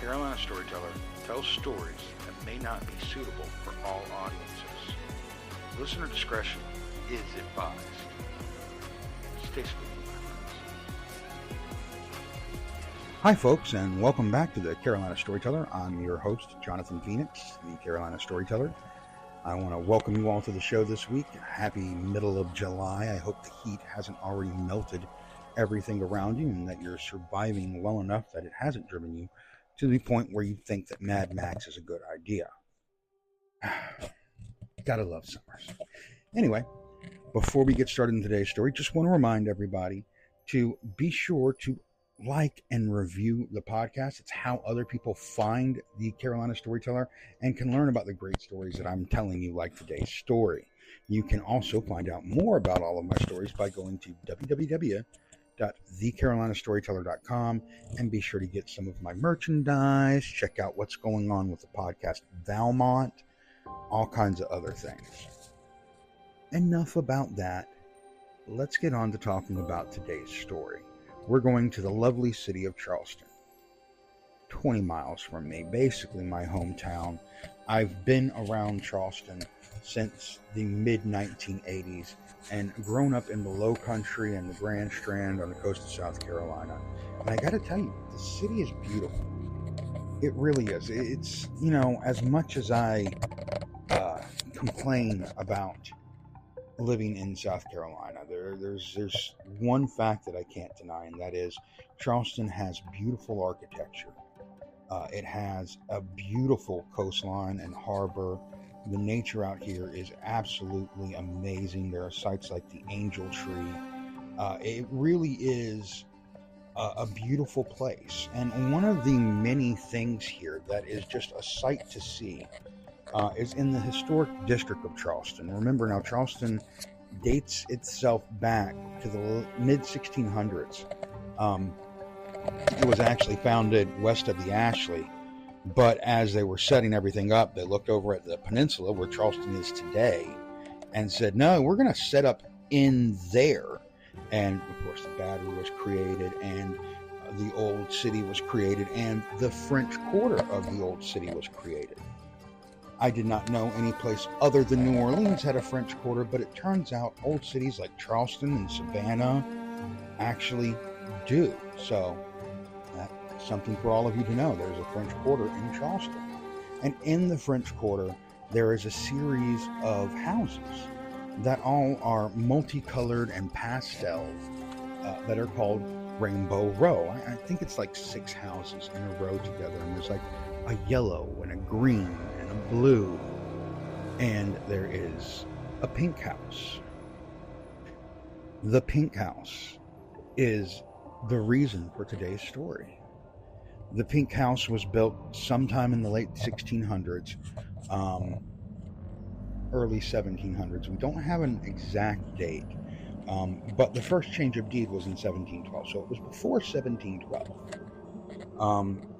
Carolina Storyteller tells stories that may not be suitable for all audiences. Listener discretion is advised. Stay spooky, my friends. Hi, folks, and welcome back to the Carolina Storyteller. I'm your host, Jonathan Phoenix, the Carolina Storyteller. I want to welcome you all to the show this week. Happy middle of July. I hope the heat hasn't already melted everything around you and that you're surviving well enough that it hasn't driven you to the point where you think that Mad Max is a good idea. Gotta love summers. Anyway, before we get started in today's story, just want to remind everybody to be sure to like and review the podcast. It's how other people find the Carolina Storyteller and can learn about the great stories that I'm telling you, like today's story. You can also find out more about all of my stories by going to www.thecarolinastoryteller.com and be sure to get some of my merchandise, check out what's going on with the podcast Valmont, all kinds of other things. Enough about that. Let's get on to talking about today's story. We're going to the lovely city of Charleston, 20 miles from me, basically my hometown. I've been around Charleston since the mid-1980s and grown up in the Low Country and the Grand Strand on the coast of South Carolina. And I got to tell you, the city is beautiful. It really is. It's, you know, as much as I complain about living in South Carolina, there's one fact that I can't deny, and that is Charleston has beautiful architecture. It has a beautiful coastline and harbor. The nature out here is absolutely amazing. There are sites like the Angel Tree. It really is a beautiful place. And one of the many things here that is just a sight to see is in the historic district of Charleston. Remember now, Charleston dates itself back to the mid-1600s. It was actually founded west of the Ashley, but as they were setting everything up, they looked over at the peninsula where Charleston is today and said, no, we're going to set up in there. And of course the battery was created, and the old city was created, and the French Quarter of the old city was created. I did not know any place other than New Orleans had a French Quarter, but it turns out old cities like Charleston and Savannah actually do. So that's something for all of you to know. There's a French Quarter in Charleston. And in the French Quarter, there is a series of houses that all are multicolored and pastel that are called Rainbow Row. I think it's like 6 houses in a row together, and there's like a yellow and a green and a blue, and there is a pink house. The pink house is the reason for today's story. The pink house was built sometime in the late 1600s, early 1700s. We don't have an exact date, but the first change of deed was in 1712, so it was before 1712.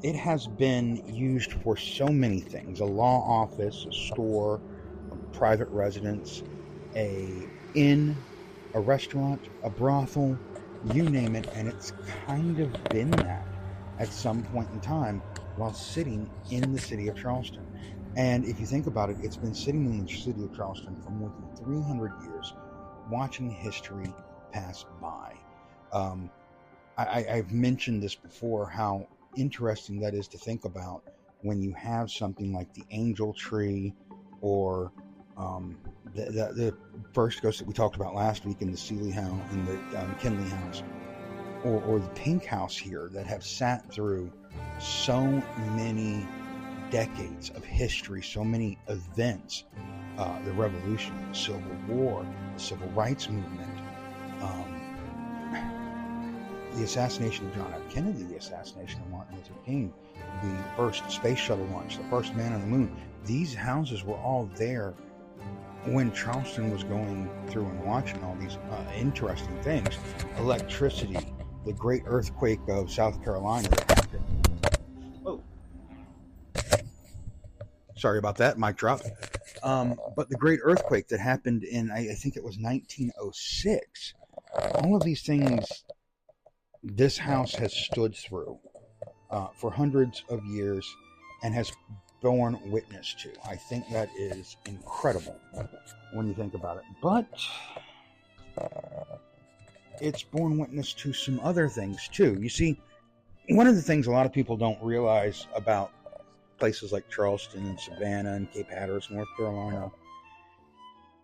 It has been used for so many things: a law office, a store, a private residence, a inn, a restaurant, a brothel, you name it, and it's kind of been that at some point in time while sitting in the city of Charleston. And if you think about it, it's been sitting in the city of Charleston for more than 300 years, watching history pass by. I've mentioned this before, how interesting that is to think about when you have something like the Angel Tree, or the first ghost that we talked about last week in the Seeley House and the Kinley House, or the Pink House here, that have sat through so many decades of history, so many events, the Revolution, the Civil War, the Civil Rights Movement, the assassination of John F. Kennedy, the assassination of Martin Luther King, the first space shuttle launch, the first man on the moon. These houses were all there when Charleston was going through and watching all these interesting things. Electricity, the great earthquake of South Carolina that happened. Oh, sorry about that, mic drop. But the great earthquake that happened in, I think it was 1906. All of these things this house has stood through. for hundreds of years and has borne witness to. I think that is incredible when you think about it. But it's borne witness to some other things too. You see, one of the things a lot of people don't realize about places like Charleston and Savannah and Cape Hatteras, North Carolina,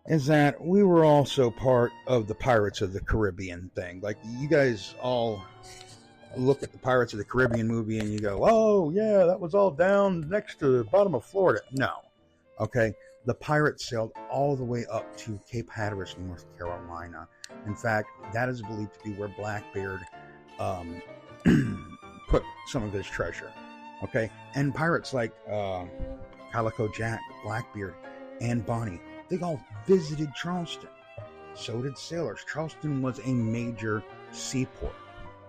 is that we were also part of the Pirates of the Caribbean thing. Like, you guys all look at the Pirates of the Caribbean movie and you go, oh yeah, that was all down next to the bottom of Florida. No. Okay. The pirates sailed all the way up to Cape Hatteras, North Carolina. In fact, that is believed to be where Blackbeard put some of his treasure. Okay. And pirates like Calico Jack, Blackbeard, and Bonnie, they all visited Charleston. So did sailors. Charleston was a major seaport.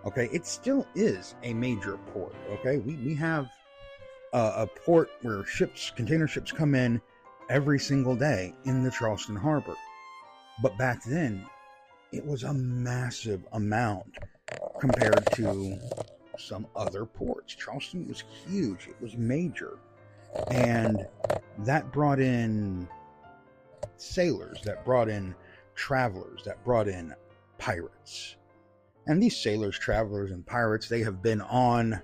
Okay, it still is a major port. Okay, we have a port where container ships come in every single day in the Charleston Harbor. But back then, it was a massive amount compared to some other ports. Charleston was huge. It was major. And that brought in sailors, that brought in travelers, that brought in pirates. And these sailors, travelers, and pirates, they have been on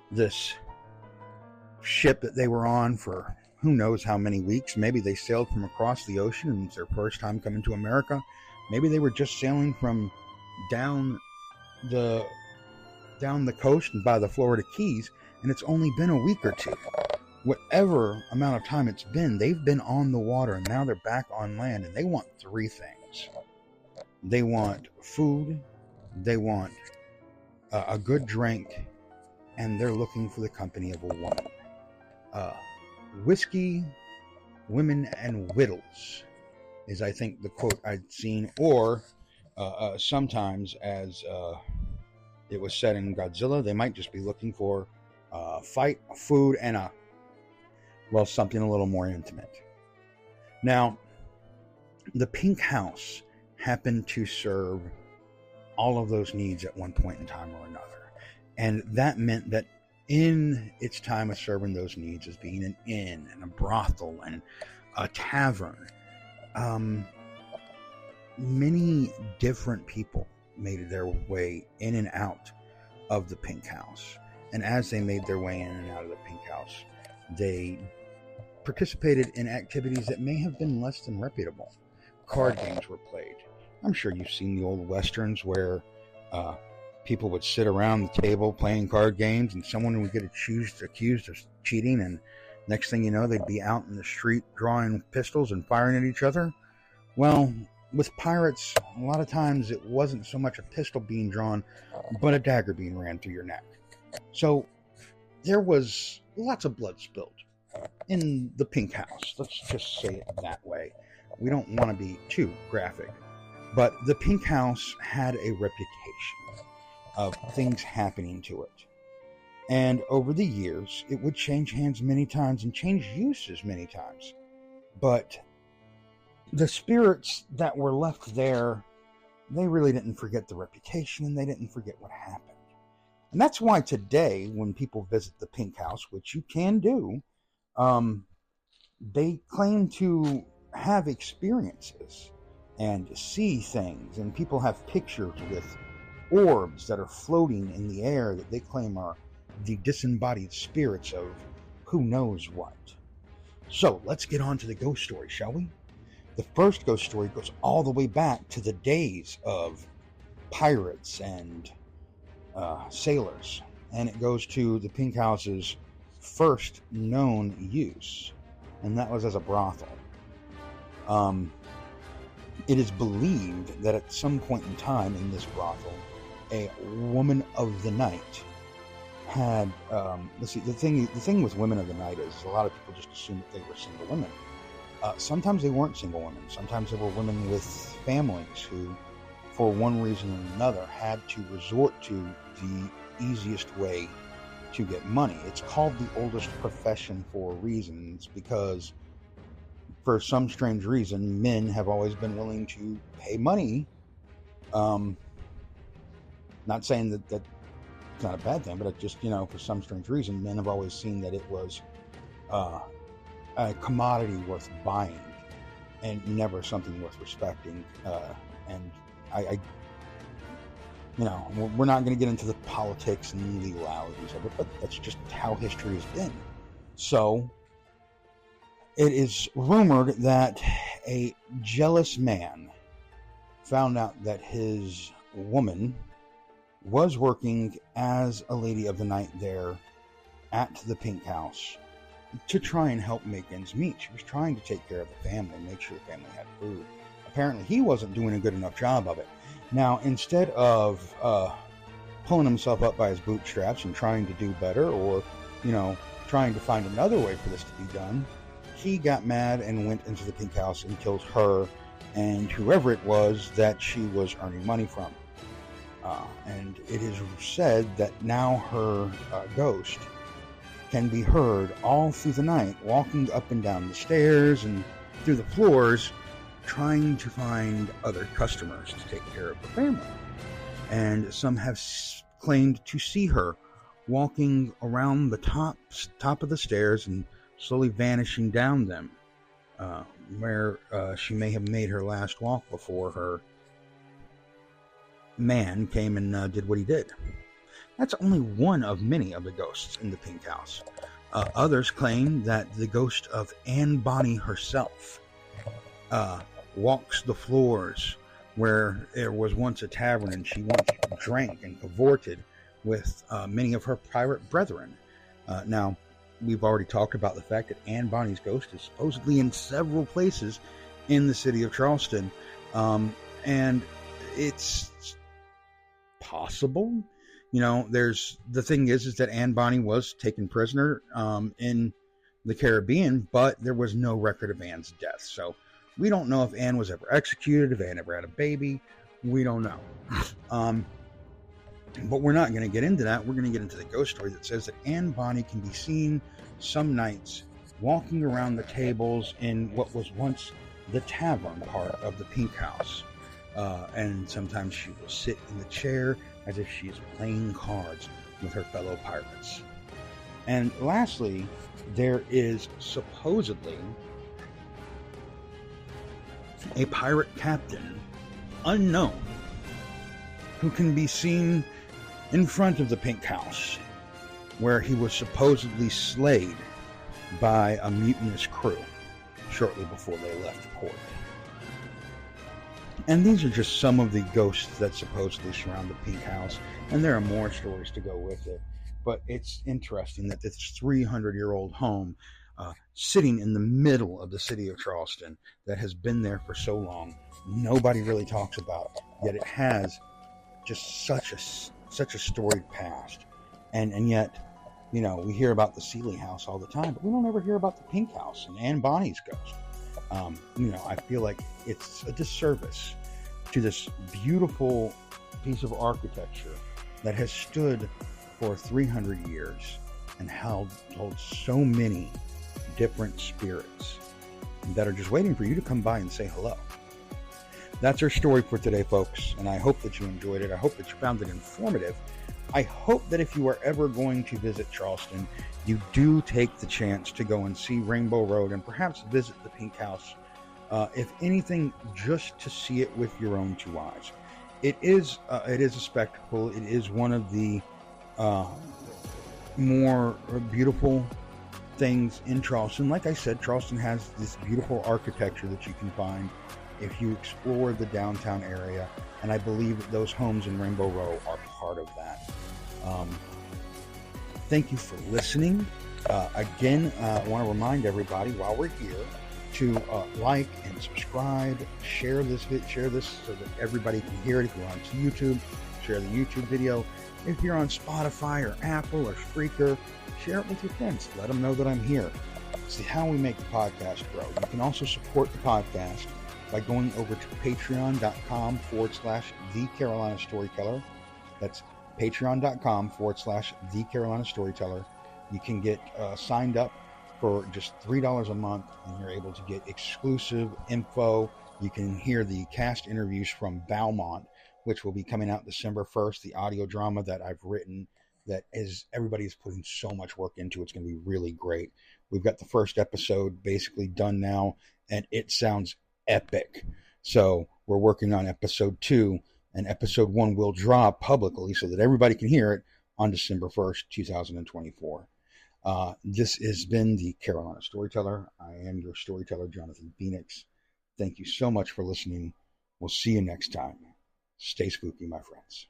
this ship that they were on for who knows how many weeks. Maybe they sailed from across the ocean and it's their first time coming to America. Maybe they were just sailing from down the coast and by the Florida Keys, and it's only been a week or two. Whatever amount of time it's been, they've been on the water, and now they're back on land, and they want three things. They want food, they want a good drink, and they're looking for the company of a woman. Whiskey, women, and wittles is, I think, the quote I'd seen, or sometimes, as it was said in Godzilla, they might just be looking for fight, food, and something a little more intimate. Now, the Pink House happened to serve all of those needs at one point in time or another. And that meant that in its time of serving those needs as being an inn and a brothel and a tavern, many different people made their way in and out of the Pink House. And as they made their way in and out of the Pink House, they participated in activities that may have been less than reputable. Card games were played. I'm sure you've seen the old westerns where people would sit around the table playing card games, and someone would get accused of cheating, and next thing you know, they'd be out in the street drawing pistols and firing at each other. Well, with pirates, a lot of times it wasn't so much a pistol being drawn, but a dagger being ran through your neck. So there was lots of blood spilled in the Pink House. Let's just say it that way. We don't want to be too graphic. But the Pink House had a reputation of things happening to it. And over the years, it would change hands many times and change uses many times. But the spirits that were left there, they really didn't forget the reputation, and they didn't forget what happened. And that's why today, when people visit the Pink House, which you can do, they claim to have experiences and see things, and people have pictures with orbs that are floating in the air that they claim are the disembodied spirits of who knows what. So let's get on to the ghost story, shall we? The first ghost story goes all the way back to the days of pirates and sailors, and it goes to the Pink House's first known use, and that was as a brothel. It is believed that at some point in time in this brothel, a woman of the night had, the thing with women of the night is a lot of people just assume that they were single women. Sometimes they weren't single women. Sometimes they were women with families who, for one reason or another, had to resort to the easiest way to get money. It's called the oldest profession for reasons because for some strange reason, men have always been willing to pay money. Not saying that it's not a bad thing, but it just, for some strange reason, men have always seen that it was a commodity worth buying and never something worth respecting. And I we're not going to get into the politics and legalities of it, but that's just how history has been. So it is rumored that a jealous man found out that his woman was working as a lady of the night there at the Pink House to try and help make ends meet. She was trying to take care of the family, make sure the family had food. Apparently, he wasn't doing a good enough job of it. Now, instead of pulling himself up by his bootstraps and trying to do better, or, trying to find another way for this to be done, he got mad and went into the Pink House and killed her and whoever it was that she was earning money from. And it is said that now her ghost can be heard all through the night, walking up and down the stairs and through the floors, trying to find other customers to take care of the family. And some have claimed to see her walking around the top of the stairs and slowly vanishing down them, where she may have made her last walk before her man came and did what he did. That's only one of many of the ghosts in the Pink House. Others claim that the ghost of Anne Bonny herself walks the floors where there was once a tavern, and she once drank and cavorted with many of her pirate brethren. Now, we've already talked about the fact that Anne Bonny's ghost is supposedly in several places in the city of Charleston, and it's possible. There's the thing is that Anne Bonny was taken prisoner in the Caribbean, but there was no record of Anne's death. So we don't know if Anne was ever executed, if Anne ever had a baby. We don't know. But we're not going to get into that. We're going to get into the ghost story that says that Anne Bonny can be seen some nights walking around the tables in what was once the tavern part of the Pink House. And sometimes she will sit in the chair as if she is playing cards with her fellow pirates. And lastly, there is supposedly a pirate captain, unknown, who can be seen in front of the Pink House, where he was supposedly slayed by a mutinous crew shortly before they left port. And these are just some of the ghosts that supposedly surround the Pink House, and there are more stories to go with it. But it's interesting that this 300-year-old home, sitting in the middle of the city of Charleston, that has been there for so long, nobody really talks about it. Yet it has just such a storied past, and yet, we hear about the Seeley House all the time, but we don't ever hear about the Pink House and Anne Bonny's ghost. I feel like it's a disservice to this beautiful piece of architecture that has stood for 300 years and holds so many different spirits that are just waiting for you to come by and say hello. That's our story for today, folks, and I hope that you enjoyed it. I hope that you found it informative. I hope that if you are ever going to visit Charleston, you do take the chance to go and see Rainbow Road and perhaps visit the Pink House. If anything, just to see it with your own two eyes. It is a spectacle. It is one of the more beautiful things in Charleston. Like I said, Charleston has this beautiful architecture that you can find if you explore the downtown area, and I believe that those homes in Rainbow Row are part of that. Thank you for listening. Again, I want to remind everybody while we're here to like and subscribe, share this so that everybody can hear it. If you're on YouTube, share the YouTube video. If you're on Spotify or Apple or Spreaker, share it with your friends. Let them know that I'm here. See how we make the podcast grow. You can also support the podcast by going over to patreon.com/The Carolina Storyteller. That's patreon.com/The Carolina Storyteller. You can get signed up for just $3 a month, and you're able to get exclusive info. You can hear the cast interviews from Valmont, which will be coming out December 1st, the audio drama that I've written that is everybody is putting so much work into. It's going to be really great. We've got the first episode basically done now, and it sounds epic. So we're working on episode 2, and episode 1 will drop publicly so that everybody can hear it on December 1st, 2024. This has been the Carolina Storyteller. I am your storyteller, Jonathan Phoenix. Thank you so much for listening. We'll see you next time. Stay spooky, my friends.